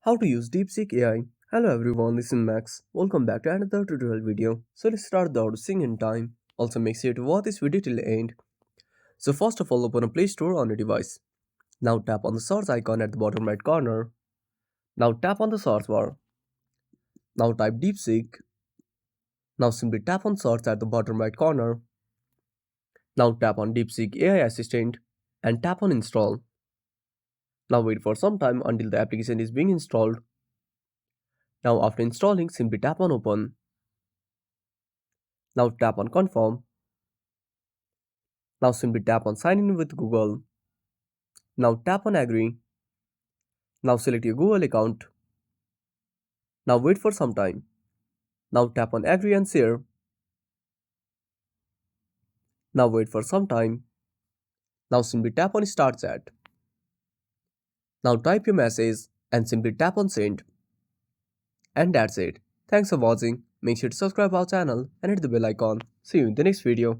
How to use Deepseek AI. Hello everyone, this is Max. Welcome back to another tutorial video. So let's start the audio in time. Also make sure to watch this video till the end. So first of all, open a Play Store on your device. Now tap on the search icon at the bottom right corner. Now tap on the search bar. Now type Deepseek. Now simply tap on search at the bottom right corner. Now tap on Deepseek AI Assistant and tap on install. Now wait for some time until the application is being installed. Now after installing, simply tap on open. Now tap on confirm. Now simply tap on sign in with Google. Now tap on agree. Now select your Google account. Now wait for some time. Now tap on agree and share. Now wait for some time. Now simply tap on start chat. Now type your message and simply tap on send. And that's it. Thanks for watching. Make sure to subscribe our channel and hit the bell icon. See you in the next video.